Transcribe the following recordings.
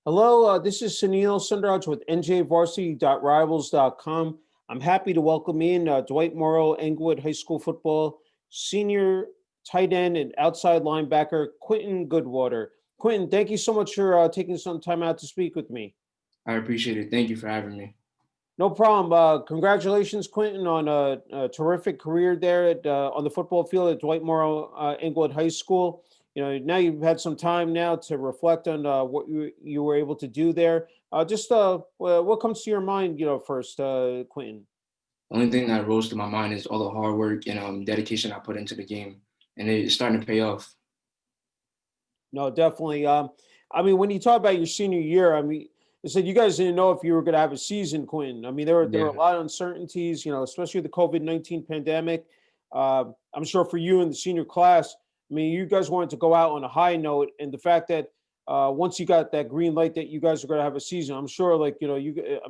Hello, this is Sunil Sundaraj with njvarsity.rivals.com. I'm happy to welcome in Dwight Morrow, Englewood High School football senior tight end and outside linebacker Quintin Goodwater. Quintin, thank you so much for taking some time out to speak with me. I appreciate it. Thank you for having me. No problem. Congratulations, Quintin, on a terrific career there on the football field at Dwight Morrow Englewood High School. Now you've had some time now to reflect on what you were able to do there. What comes to your mind, first, Quintin? Only thing that rose to my mind is all the hard work and dedication I put into the game, and it's starting to pay off. No, definitely. I mean, when you talk about your senior year, I mean, I said you guys didn't know if you were going to have a season, Quinn. I mean, there were a Yeah, lot of uncertainties, especially the COVID-19 pandemic. I'm sure for you in the senior class, I mean, you guys wanted to go out on a high note, and the fact that once you got that green light that you guys are going to have a season, I'm sure, like I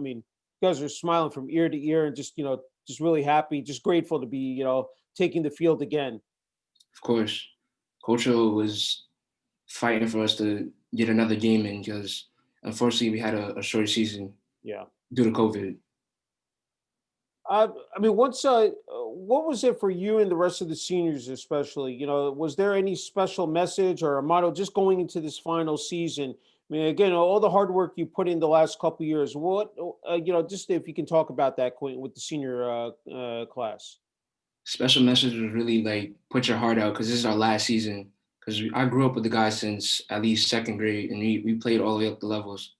mean, you guys are smiling from ear to ear and just really happy, just grateful to be, taking the field again. of course. Coach O was fighting for us to get another game in because unfortunately we had a short season Yeah. due to COVID. I mean, what was it for you and the rest of the seniors, especially? Was there any special message or a motto just going into this final season? I mean, again, all the hard work you put in the last couple years. Just if you can talk about that, Quentin, with the senior class. Special message was really like put your heart out because this is our last season. Because I grew up with the guys since at least second grade, and we played all the way up the levels.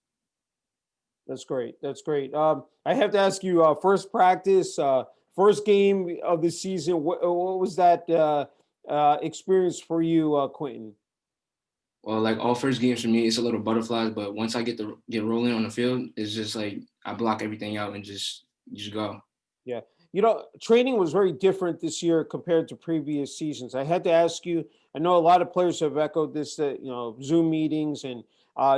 That's great. That's great. I have to ask you, first practice, first game of the season. What was that experience for you, Quentin? Well, like all first games for me, it's a little butterflies, but once I get rolling on the field, it's just like I block everything out and just go. Yeah. Training was very different this year compared to previous seasons. I had to ask you, I know a lot of players have echoed this, that, Zoom meetings and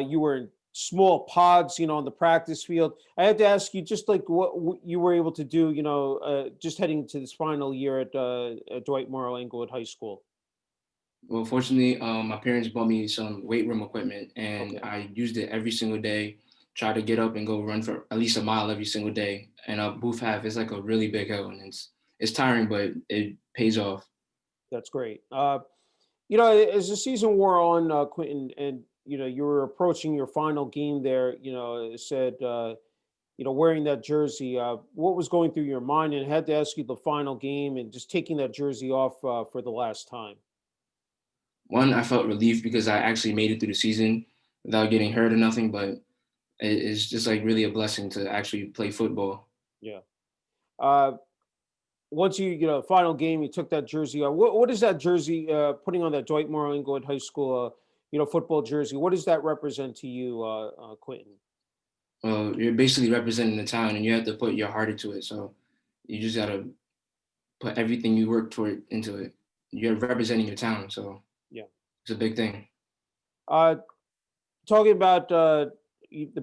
you were in small pods, on the practice field. I had to ask you just like what you were able to do, just heading to this final year at Dwight Morrow Englewood High School. Well, fortunately, my parents bought me some weight room equipment, and Okay. I used it every single day. Try to get up and go run for at least a mile every single day. And Booth Half is like a really big hill, and it's tiring, but it pays off. That's great. As the season wore on, Quentin, and you were approaching your final game there. It said, wearing that jersey. What was going through your mind? And I had to ask you the final game and just taking that jersey off for the last time. One, I felt relief because I actually made it through the season without getting hurt or nothing, but it's just like really a blessing to actually play football. Yeah. Uh, Once final game, you took that jersey off. What is that jersey? Putting on that Dwight Morrow Englewood High School, football jersey. What does that represent to you, Quentin? Well, you're basically representing the town, and you have to put your heart into it. So you just gotta put everything you work toward into it. You're representing your town, so Yeah. it's a big thing. Uh, Talking about the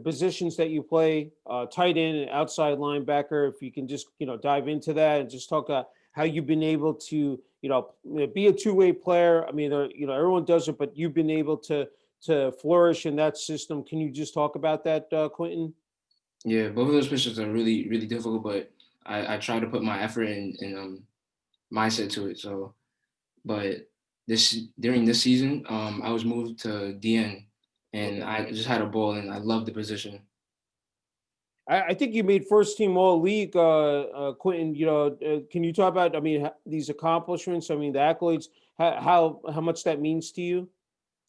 positions that you play, tight end and outside linebacker. If you can just dive into that and just talk how you've been able to be a two-way player. I mean, everyone does it, but you've been able to flourish in that system. Can you just talk about that, Quentin? Yeah, both of those positions are really, really difficult, but I try to put my effort and mindset to it. So, but this during this season, I was moved to DN, and Okay. I just had a ball, and I love the position. I think you made first team all league, Quentin. Can you talk about? I mean, these accomplishments. I mean, the accolades. How much that means to you?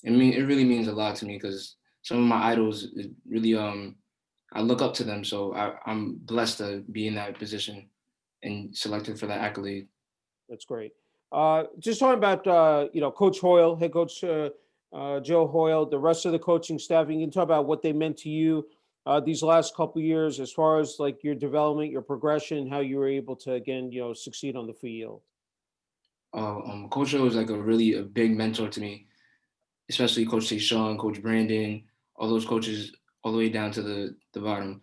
I mean, it really means a lot to me because some of my idols really I look up to them. So I'm blessed to be in that position and selected for that accolade. That's great. Just talking about Coach Hoyle, head coach Joe Hoyle, the rest of the coaching staff. You can talk about what they meant to you these last couple of years, as far as like your development, your progression, how you were able to again succeed on the field. Coach O was like a big mentor to me, especially Coach Sean, Coach Brandon, all those coaches all the way down to the bottom.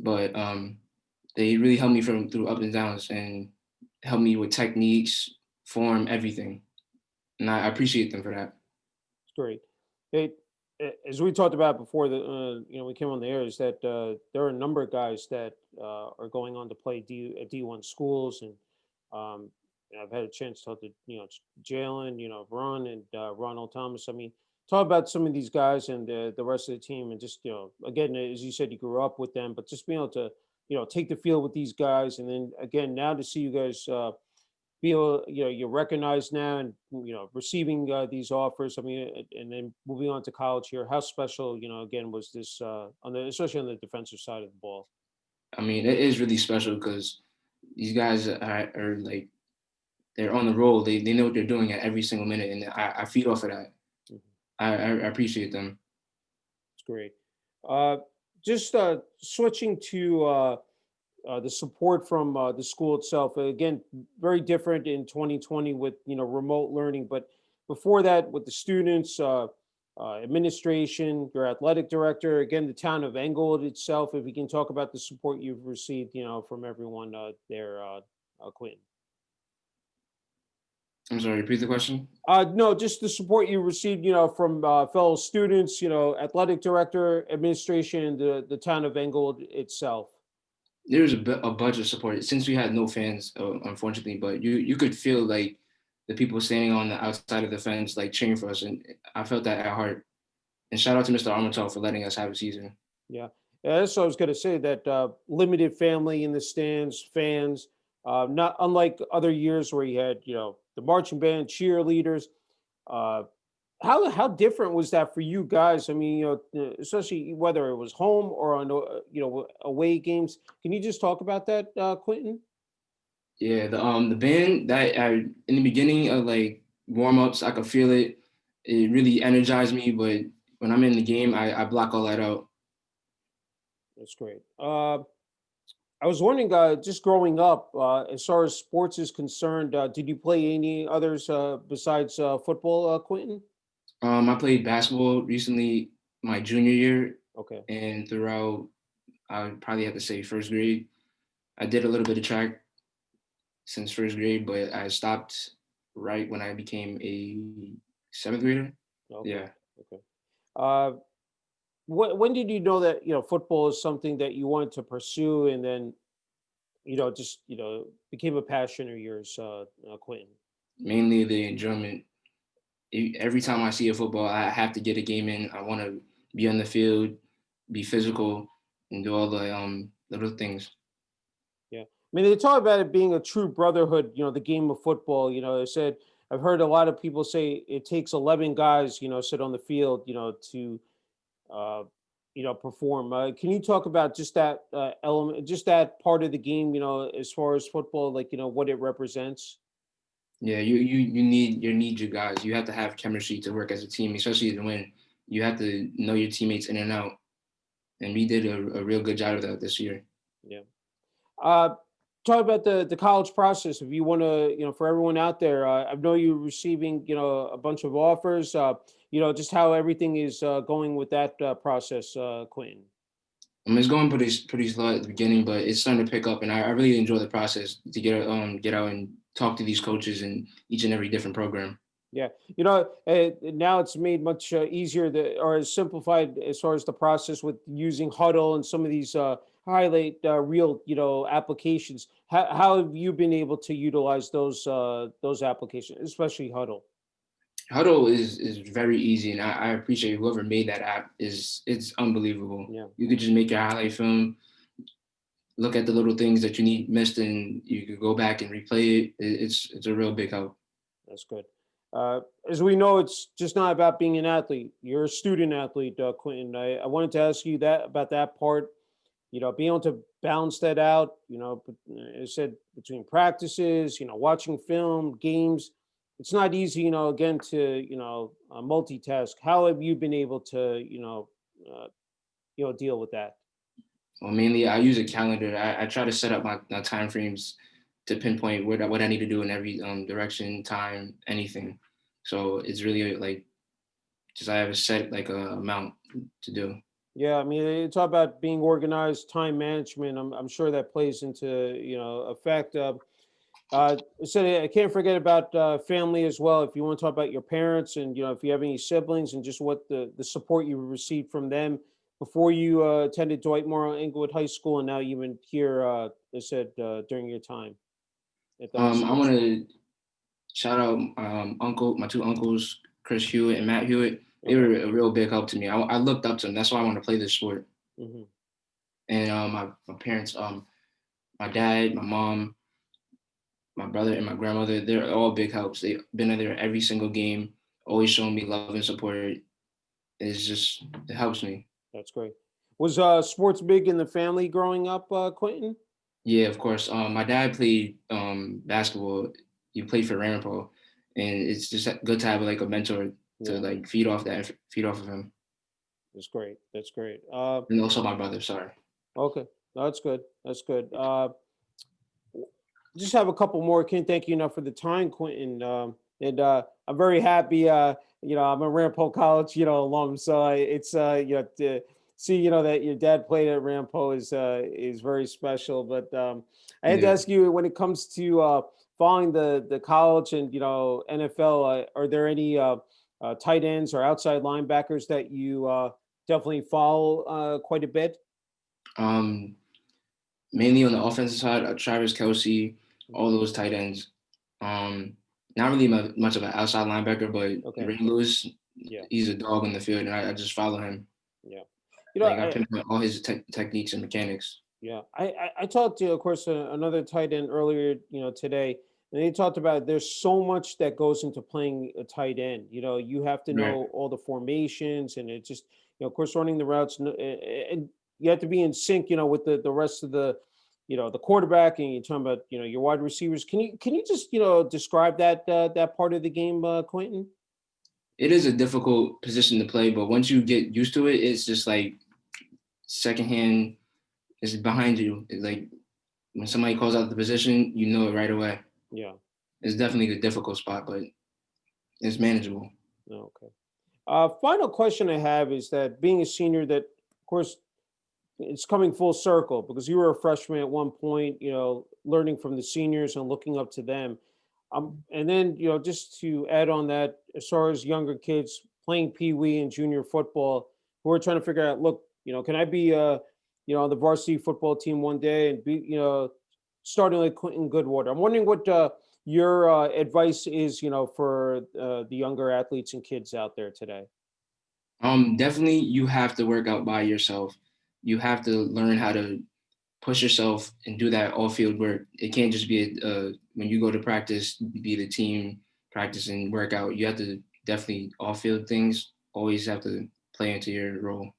But they really helped me from through ups and downs and helped me with techniques, form, everything. And I appreciate them for that. It's great. Hey, as we talked about before we came on the air, is that there are a number of guys that are going on to play at D1 schools, and I've had a chance to talk to Jalen, Ron, and Ronald Thomas. I mean, talk about some of these guys and the rest of the team, and just again, as you said, you grew up with them, but just being able to take the field with these guys, and then again now to see you guys. Feel you're recognized now and receiving these offers. I mean, and then moving on to college here, how special again was this on the especially on the defensive side of the ball? I mean, it is really special because these guys are like they're on the roll. They know what they're doing at every single minute, and I feed off of that. Mhm. I appreciate them. It's great. uh just switching to the support from the school itself. Again, very different in 2020 with remote learning, but before that, with the students, administration, your athletic director, again, the town of Englewood itself. If you can talk about the support you've received, from everyone there, Quentin. I'm sorry. Repeat the question. No, just the support you received, from fellow students, athletic director, administration, and the town of Englewood itself. There's a bunch of support since we had no fans, unfortunately. But you could feel like the people standing on the outside of the fence, like cheering for us, and I felt that at heart. And shout out to Mr. Armental for letting us have a season. Yeah, yeah, that's what I was going to say. That limited family in the stands, fans. Not unlike other years where you had, the marching band, cheerleaders. Uh, how different was that for you guys? I mean, especially whether it was home or on away games. Can you just talk about that, Quentin? Yeah, the band that in the beginning of like warm ups, I could feel it. It really energized me, but when I'm in the game, I block all that out. That's great. I was wondering, just growing up, as far as sports is concerned, did you play any others besides football, Quentin? I played basketball recently, my junior year, Okay. and throughout I would probably have to say first grade. I did a little bit of track since first grade, but I stopped right when I became a seventh grader. Okay. Yeah, Okay. Uh, when did you know that football is something that you wanted to pursue, and then just became a passion of yours, Quentin? mainly the enjoyment. Every time I see a football, I have to get a game in. I want to be on the field, be physical, and do all the little things. Yeah, I mean, they talk about it being a true brotherhood. The game of football. They said I've heard a lot of people say it takes 11 guys, sit on the field, to uh, perform. Can you talk about just that element, just that part of the game, as far as football, like, what it represents? Yeah, you need your guys. You have to have chemistry to work as a team, especially to win. You have to know your teammates in and out, and we did a real good job of that this year. Yeah. Uh, talk about the college process. If you want to, for everyone out there, I know you're receiving, a bunch of offers. Just how everything is going with that process, Quentin. It's going pretty slow at the beginning, but it's starting to pick up, and I really enjoy the process to get out and talk to these coaches in each and every different program. Yeah, now it's made much easier or simplified as far as the process with using Huddle and some of these highlight real, applications. How have you been able to utilize those applications, especially Huddle? Huddle is very easy, and I appreciate whoever made that app. It's unbelievable. Yeah, You could just make your highlight film, look at the little things that you need missed, and you could go back and replay it. It's a real big help. that's good. As we know, it's just not about being an athlete. You're a student athlete, Quentin. I wanted to ask you that about that part. Being able to balance that out. As I said, between practices, watching film, games. It's not easy, again, to multitask. How have you been able to, deal with that? Well, mainly I use a calendar. I try to set up my time frames to pinpoint what I need to do in every direction, time, anything. So it's really like just I have a set like a amount to do. Yeah, I mean, it's all about being organized, time management. I'm sure that plays into, effect. So I can't forget about family as well. If you want to talk about your parents and if you have any siblings and just what the support you received from them before you attended Dwight Morrow Inglewood High School and now even here, I said during your time at the high I school. want to shout out my two uncles, Chris Hewitt and Matt Hewitt. They Okay. were a real big help to me. I looked up to them. That's why I want to play this sport. Hmm. And my parents, my dad, my mom, my brother, and my grandmother, they're all big helps. They've been there every single game, always showing me love and support. It helps me. That's great. Was sports big in the family growing up, Quentin? Yeah, of course. My dad played basketball. He played for Rampo, and it's just good to have like a mentor to Yeah, like feed off of him. that's great. That's great. And also my brother. Sorry. Okay, no, that's good. That's good. Just have a couple more. Can't thank you enough for the time, Quentin. And I'm very happy. I'm a Rampo College, alum, so it's to see, that your dad played at Rampo is very special. But I had to Yeah. ask you when it comes to following the college and NFL. Are there any tight ends or outside linebackers that you definitely follow quite a bit? Um, Mainly on the offensive side, Travis Kelsey, all those tight ends. Um, Not really much of an outside linebacker, but Okay. Ray Lewis, Yeah. he's a dog in the field, and I just follow him. Yeah. Like I I pinpoint all his techniques and mechanics. Yeah, I talked to, of course, another tight end earlier, today, and they talked about there's so much that goes into playing a tight end. You have to Right. know all the formations, and it just, of course, running the routes, and you have to be in sync, with the rest of the quarterback, and you're talking about, your wide receivers. Can you just, describe that part of the game, Quentin? It is a difficult position to play, but once you get used to it, it's just like secondhand is behind you. It's like when somebody calls out the position, you know it right away. Yeah. It's definitely a difficult spot, but it's manageable. Okay. Final question I have is that being a senior, that of course it's coming full circle because you were a freshman at one point, learning from the seniors and looking up to them. And then, just to add on that, as far as younger kids playing Pee Wee and junior football, who are trying to figure out, look, can I be, on the varsity football team one day and be, starting like Quintin Goodwater? I'm wondering what your advice is, for the younger athletes and kids out there today. Definitely you have to work out by yourself. You have to learn how to push yourself and do that all field work. It can't just be when you go to practice, be the team practice and work out. You have to definitely all field things. Always have to play into your role.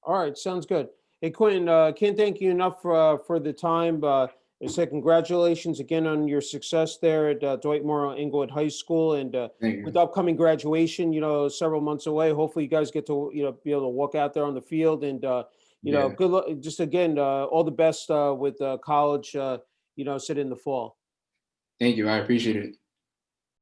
All right, sounds good. Hey, Quentin, can't thank you enough for the time. I said congratulations again on your success there at Dwight Morrow Inglewood High School, and Thank with you. the upcoming graduation, several months away. Hopefully, you guys get to be able to walk out there on the field, and Yeah. good luck. Just again, all the best with college. Sit in the fall. Thank you. I appreciate it.